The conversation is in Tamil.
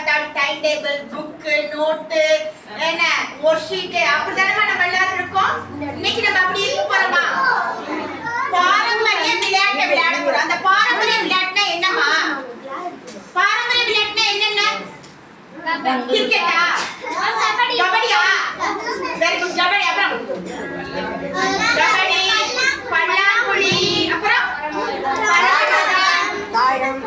பார்த்தாலும் டைம் டேபிள், புக்கு, நோட்டு, என்ன ஒர்க் ஷீட் அப்படிதானே நம்ம எல்லாரும் இருக்கோம். இன்னைக்கு நம்ம அப்படி இருக்க போறோமா? பாரம்பரிய விளையாட்டை விளையாட போறோம். அந்த பாரம்பரிய விளையாட்டுனா என்னமா? பாரம்பரிய விளையாட்டுனா என்னென்ன? கிரிக்கெட்டா, கபடியா, வெரி குட். கபடி, அப்புறம் கபடி, பல்லாங்குழி, அப்புறம் தாயம்,